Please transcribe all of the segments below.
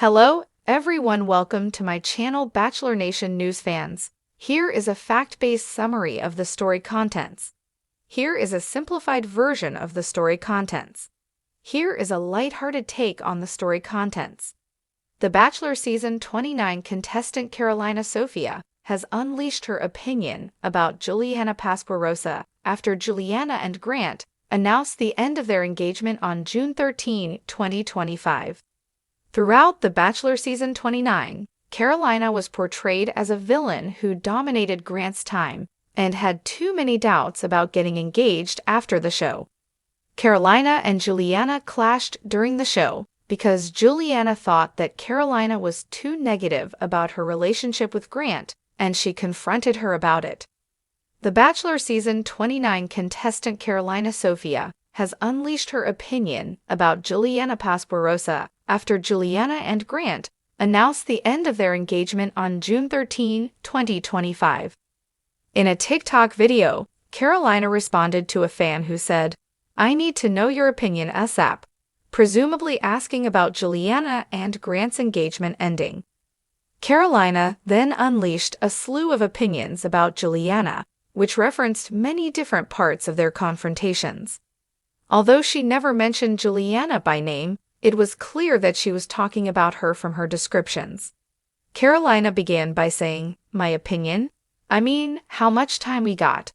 Hello, everyone. Welcome to my channel, Bachelor Nation News fans. Here is a fact-based summary of the story contents. Here is a simplified version of the story contents. Here is a lighthearted take on the story contents. The Bachelor Season 29 contestant Carolina Sofia has unleashed her opinion about Juliana Pasquarosa after Juliana and Grant announced the end of their engagement on June 13, 2025. Throughout The Bachelor Season 29, Carolina was portrayed as a villain who dominated Grant's time and had too many doubts about getting engaged after the show. Carolina and Juliana clashed during the show because Juliana thought that Carolina was too negative about her relationship with Grant, and she confronted her about it. The Bachelor Season 29 contestant Carolina Sofia has unleashed her opinion about Juliana Pasquarosa after Juliana and Grant announced the end of their engagement on June 13, 2025. In a TikTok video, Carolina responded to a fan who said, "I need to know your opinion ASAP," presumably asking about Juliana and Grant's engagement ending. Carolina then unleashed a slew of opinions about Juliana, which referenced many different parts of their confrontations. Although she never mentioned Juliana by name, it was clear that she was talking about her from her descriptions. Carolina began by saying, "My opinion? I mean, how much time we got?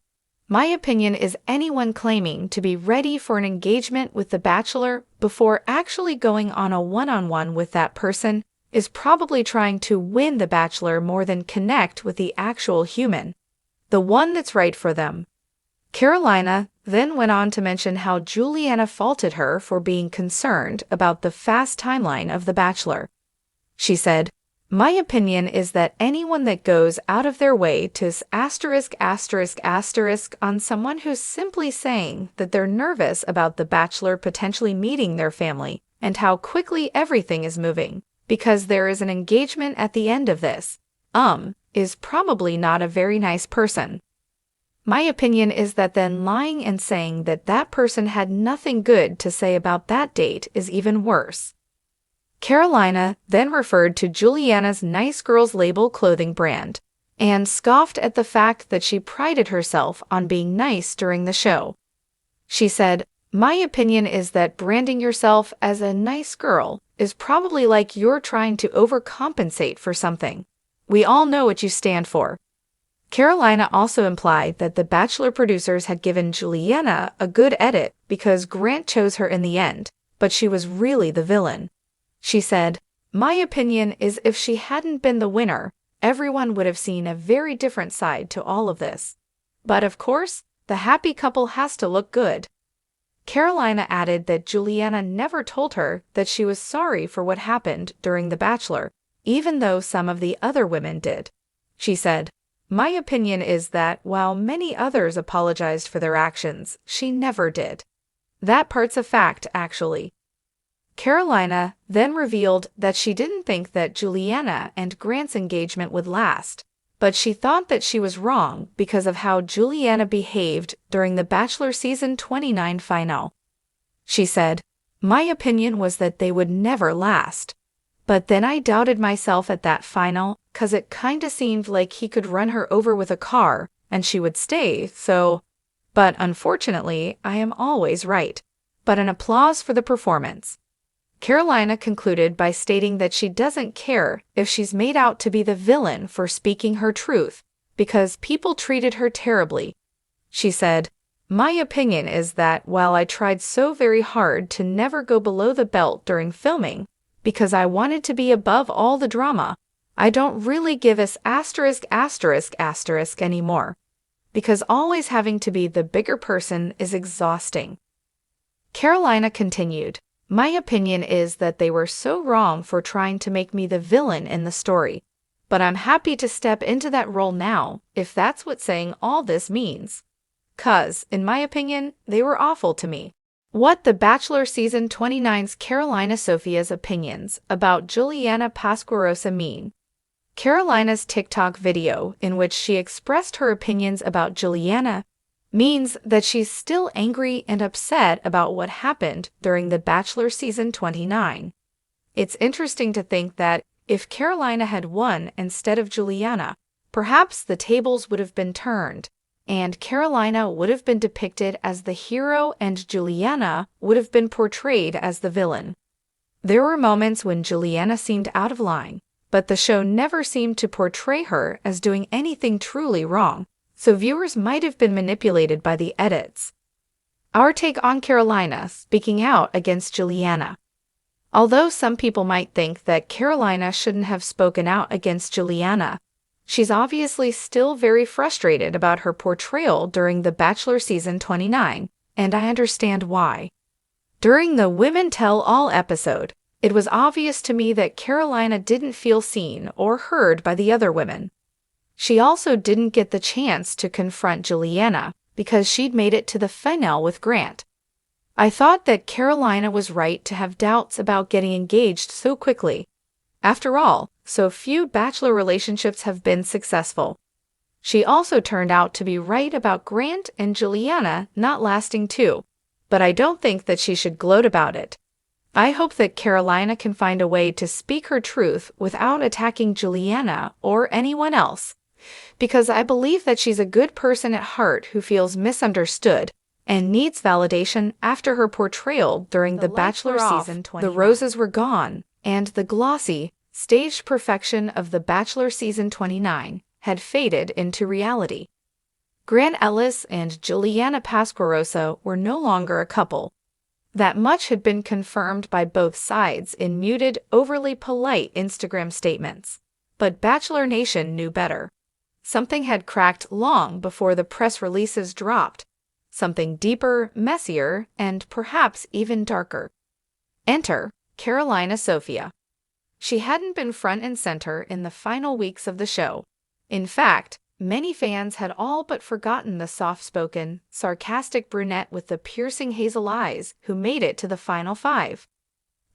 My opinion is anyone claiming to be ready for an engagement with The Bachelor before actually going on a one-on-one with that person is probably trying to win The Bachelor more than connect with the actual human, the one that's right for them." Carolina then went on to mention how Juliana faulted her for being concerned about the fast timeline of The Bachelor. She said, "My opinion is that anyone that goes out of their way to **** on someone who's simply saying that they're nervous about The Bachelor potentially meeting their family and how quickly everything is moving, because there is an engagement at the end of this, is probably not a very nice person. My opinion is that then lying and saying that that person had nothing good to say about that date is even worse." Carolina then referred to Juliana's Nice Girls label clothing brand and scoffed at the fact that she prided herself on being nice during the show. She said, "My opinion is that branding yourself as a nice girl is probably like you're trying to overcompensate for something. We all know what you stand for." Carolina also implied that The Bachelor producers had given Juliana a good edit because Grant chose her in the end, but she was really the villain. She said, "My opinion is if she hadn't been the winner, everyone would have seen a very different side to all of this. But of course, the happy couple has to look good." Carolina added that Juliana never told her that she was sorry for what happened during The Bachelor, even though some of the other women did. She said, "My opinion is that while many others apologized for their actions, she never did. That part's a fact, actually." Carolina then revealed that she didn't think that Juliana and Grant's engagement would last, but she thought that she was wrong because of how Juliana behaved during the Bachelor Season 29 final. She said, "My opinion was that they would never last. But then I doubted myself at that final, 'cause it kinda seemed like he could run her over with a car and she would stay, so. But unfortunately, I am always right. But an applause for the performance." Carolina concluded by stating that she doesn't care if she's made out to be the villain for speaking her truth, because people treated her terribly. She said, "My opinion is that while I tried so very hard to never go below the belt during filming, because I wanted to be above all the drama, I don't really give us **** anymore. Because always having to be the bigger person is exhausting." Carolina continued, "My opinion is that they were so wrong for trying to make me the villain in the story. But I'm happy to step into that role now, if that's what saying all this means. 'Cause, in my opinion, they were awful to me." What The Bachelor Season 29's Carolina Sofia's opinions about Juliana Pasquarosa mean. Carolina's TikTok video, in which she expressed her opinions about Juliana, means that she's still angry and upset about what happened during The Bachelor Season 29. It's interesting to think that if Carolina had won instead of Juliana, perhaps the tables would have been turned, and Carolina would have been depicted as the hero and Juliana would have been portrayed as the villain. There were moments when Juliana seemed out of line, but the show never seemed to portray her as doing anything truly wrong, so viewers might have been manipulated by the edits. Our take on Carolina speaking out against Juliana. Although some people might think that Carolina shouldn't have spoken out against Juliana, she's obviously still very frustrated about her portrayal during the Bachelor season 29, and I understand why. During the Women Tell All episode, it was obvious to me that Carolina didn't feel seen or heard by the other women. She also didn't get the chance to confront Juliana because she'd made it to the finale with Grant. I thought that Carolina was right to have doubts about getting engaged so quickly. After all, so few Bachelor relationships have been successful. She also turned out to be right about Grant and Juliana not lasting too, but I don't think that she should gloat about it. I hope that Carolina can find a way to speak her truth without attacking Juliana or anyone else, because I believe that she's a good person at heart who feels misunderstood and needs validation after her portrayal during the Bachelor season 29. The roses were gone, and the glossy, staged perfection of the Bachelor season 29 had faded into reality. Grant Ellis and Juliana Pasquarosa were no longer a couple. That much had been confirmed by both sides in muted, overly polite Instagram statements. But Bachelor Nation knew better. Something had cracked long before the press releases dropped. Something deeper, messier, and perhaps even darker. Enter Carolina Sofia. She hadn't been front and center in the final weeks of the show. In fact, many fans had all but forgotten the soft-spoken, sarcastic brunette with the piercing hazel eyes who made it to the final 5.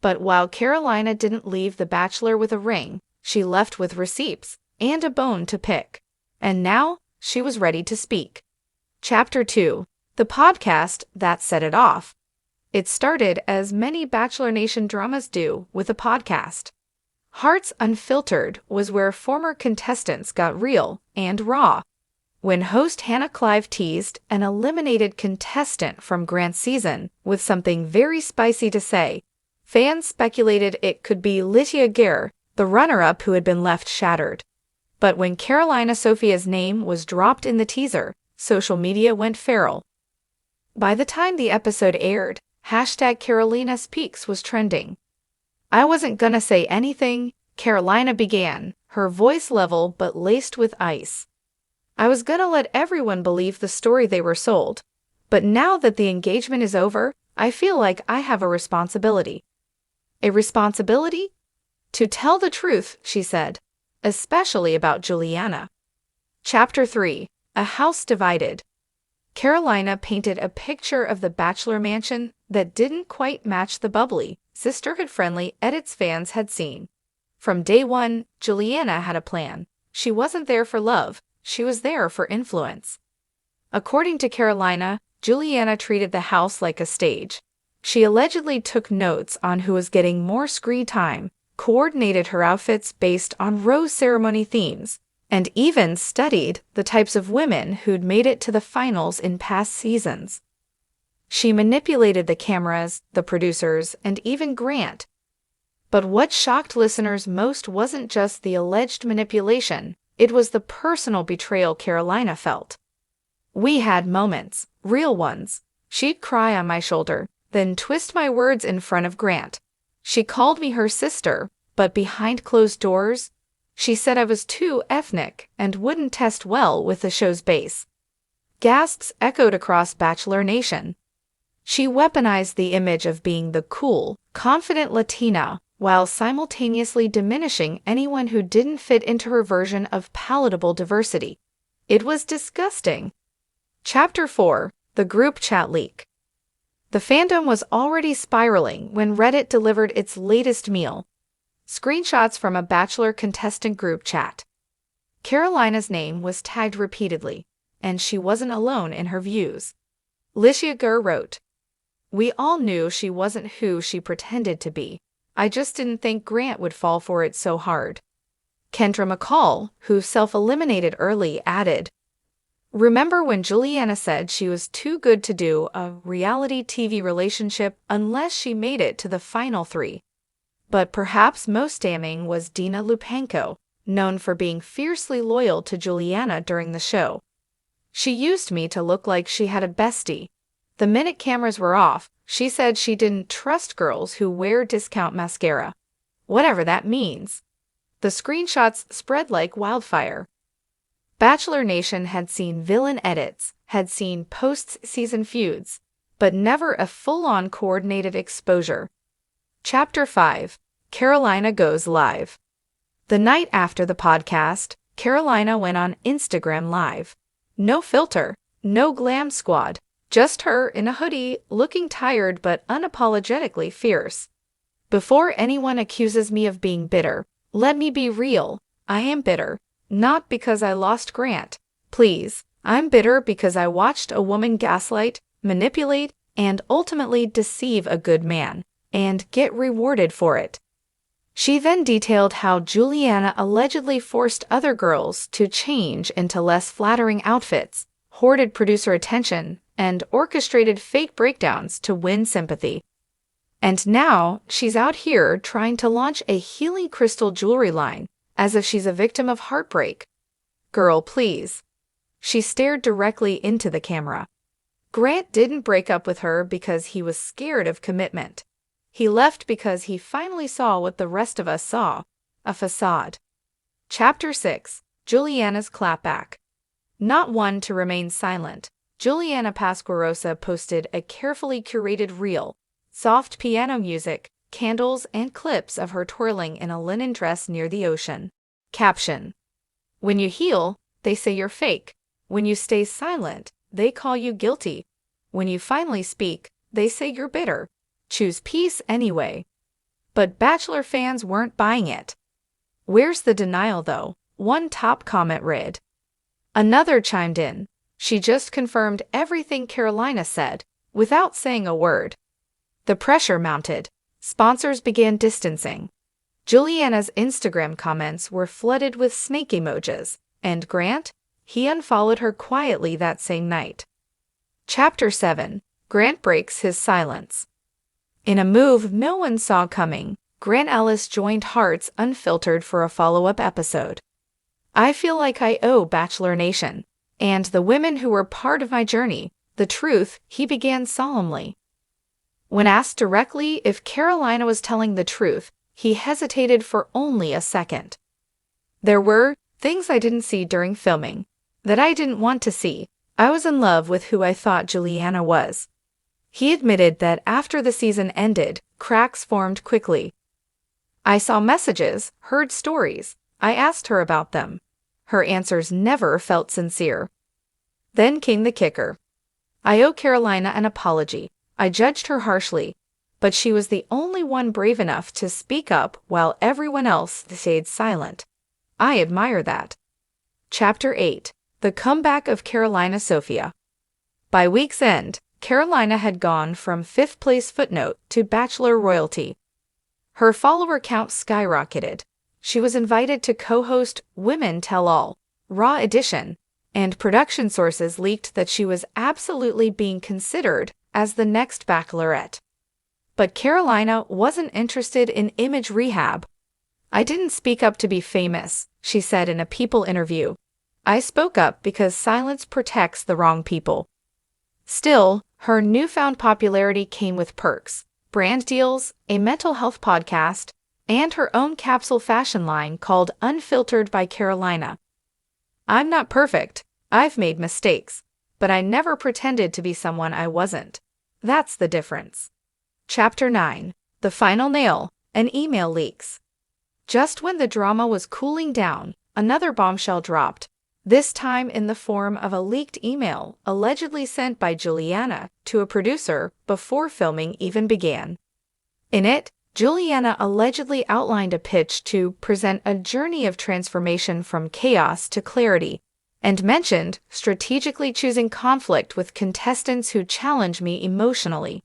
But while Carolina didn't leave The Bachelor with a ring, she left with receipts and a bone to pick. And now, she was ready to speak. Chapter 2. The podcast that set it off. It started as many Bachelor Nation dramas do with a podcast. Hearts Unfiltered was where former contestants got real and raw. When host Hannah Clive teased an eliminated contestant from Grant's season with something very spicy to say, fans speculated it could be Lydia Gare, the runner-up who had been left shattered. But when Carolina Sofia's name was dropped in the teaser, social media went feral. By the time the episode aired, #Carolina Speaks was trending. I wasn't gonna say anything, Carolina began, her voice level but laced with ice. I was gonna let everyone believe the story they were sold. But now that the engagement is over, I feel like I have a responsibility. A responsibility? To tell the truth, she said, especially about Juliana. Chapter 3. A House Divided. Carolina painted a picture of the Bachelor mansion that didn't quite match the bubbly, sisterhood-friendly edits fans had seen. From day one, Juliana had a plan. She wasn't there for love, she was there for influence. According to Carolina, Juliana treated the house like a stage. She allegedly took notes on who was getting more screen time, coordinated her outfits based on rose ceremony themes, and even studied the types of women who'd made it to the finals in past seasons. She manipulated the cameras, the producers, and even Grant. But what shocked listeners most wasn't just the alleged manipulation, it was the personal betrayal Carolina felt. We had moments, real ones. She'd cry on my shoulder, then twist my words in front of Grant. She called me her sister, but behind closed doors, she said I was too ethnic and wouldn't test well with the show's base. Gasps echoed across Bachelor Nation. She weaponized the image of being the cool, confident Latina while simultaneously diminishing anyone who didn't fit into her version of palatable diversity. It was disgusting. Chapter 4. The Group Chat Leak. The fandom was already spiraling when Reddit delivered its latest meal. Screenshots from a Bachelor contestant group chat. Carolina's name was tagged repeatedly, and she wasn't alone in her views. Lydia Gare wrote, "We all knew she wasn't who she pretended to be. I just didn't think Grant would fall for it so hard." Kendra McCall, who self-eliminated early, added, "Remember when Juliana said she was too good to do a reality TV relationship unless she made it to the final 3? But perhaps most damning was Dina Lupanko, known for being fiercely loyal to Juliana during the show. She used me to look like she had a bestie. The minute cameras were off, she said she didn't trust girls who wear discount mascara. Whatever that means." The screenshots spread like wildfire. Bachelor Nation had seen villain edits, had seen post-season feuds, but never a full-on coordinated exposure. Chapter 5. Carolina Goes Live. The night after the podcast, Carolina went on Instagram Live. No filter, no glam squad, just her in a hoodie, looking tired but unapologetically fierce. "Before anyone accuses me of being bitter, let me be real. I am bitter. Not because I lost Grant. Please, I'm bitter because I watched a woman gaslight, manipulate, and ultimately deceive a good man, and get rewarded for it." She then detailed how Juliana allegedly forced other girls to change into less flattering outfits, hoarded producer attention, and orchestrated fake breakdowns to win sympathy. And now she's out here trying to launch a healing crystal jewelry line, as if she's a victim of heartbreak. Girl, please. She stared directly into the camera. Grant didn't break up with her because he was scared of commitment. He left because he finally saw what the rest of us saw, a facade. Chapter 6. Juliana's Clapback. Not one to remain silent, Juliana Pasquarosa posted a carefully curated reel, soft piano music, candles, and clips of her twirling in a linen dress near the ocean. Caption: "When you heal, they say you're fake. When you stay silent, they call you guilty. When you finally speak, they say you're bitter. Choose peace anyway." But Bachelor fans weren't buying it. "Where's the denial, though?" one top comment read. Another chimed in, "She just confirmed everything Carolina said, without saying a word." The pressure mounted. Sponsors began distancing. Juliana's Instagram comments were flooded with snake emojis, and Grant? He unfollowed her quietly that same night. Chapter 7. Grant breaks his silence. In a move no one saw coming, Grant Ellis joined Hearts Unfiltered for a follow-up episode. "I feel like I owe Bachelor Nation, and the women who were part of my journey, the truth," he began solemnly. When asked directly if Carolina was telling the truth, he hesitated for only a second. "There were things I didn't see during filming, that I didn't want to see. I was in love with who I thought Juliana was." He admitted that after the season ended, cracks formed quickly. "I saw messages, heard stories. I asked her about them. Her answers never felt sincere." Then came the kicker. "I owe Carolina an apology. I judged her harshly, but she was the only one brave enough to speak up while everyone else stayed silent. I admire that." Chapter 8. The Comeback of Carolina Sofia. By week's end, Carolina had gone from fifth-place footnote to Bachelor royalty. Her follower count skyrocketed. She was invited to co-host Women Tell All, Raw Edition, and production sources leaked that she was absolutely being considered as the next Bachelorette. But Carolina wasn't interested in image rehab. "I didn't speak up to be famous," she said in a People interview. "I spoke up because silence protects the wrong people." Still, her newfound popularity came with perks, brand deals, a mental health podcast, and her own capsule fashion line called Unfiltered by Carolina. "I'm not perfect. I've made mistakes, but I never pretended to be someone I wasn't. That's the difference." Chapter 9. The Final Nail, and Email Leaks. Just when the drama was cooling down, another bombshell dropped, this time in the form of a leaked email allegedly sent by Juliana to a producer before filming even began. In it, Juliana allegedly outlined a pitch to present a journey of transformation from chaos to clarity, and mentioned strategically choosing conflict with contestants who challenge me emotionally.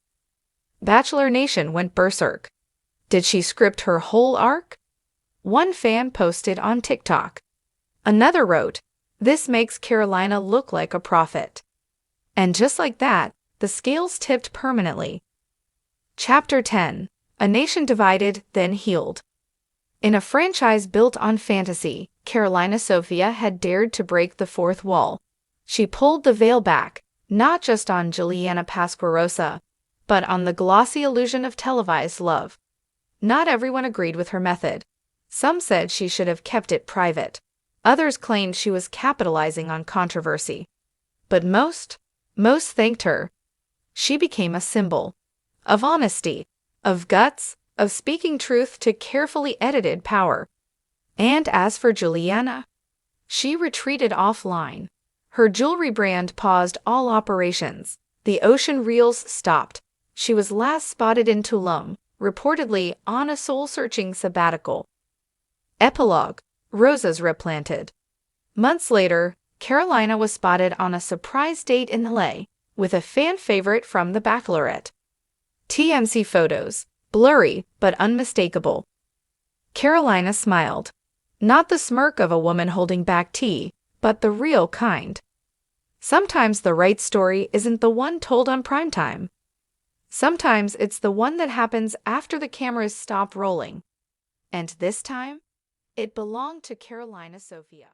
Bachelor Nation went berserk. Did she script her whole arc? One fan posted on TikTok. Another wrote, "This makes Carolina look like a prophet." And just like that, the scales tipped permanently. Chapter 10. A Nation Divided, Then Healed. In a franchise built on fantasy, Carolina Sofia had dared to break the fourth wall. She pulled the veil back, not just on Juliana Pasquarosa, but on the glossy illusion of televised love. Not everyone agreed with her method. Some said she should have kept it private. Others claimed she was capitalizing on controversy. But most thanked her. She became a symbol of honesty, of guts, of speaking truth to carefully edited power. And as for Juliana, she retreated offline. Her jewelry brand paused all operations. The ocean reels stopped. She was last spotted in Tulum, reportedly on a soul-searching sabbatical. Epilogue: Roses replanted. Months later, Carolina was spotted on a surprise date in LA with a fan favorite from The Bachelorette. TMZ photos, blurry but unmistakable. Carolina smiled. Not the smirk of a woman holding back tea, but the real kind. Sometimes the right story isn't the one told on primetime. Sometimes it's the one that happens after the cameras stop rolling. And this time, it belonged to Carolina Sofia.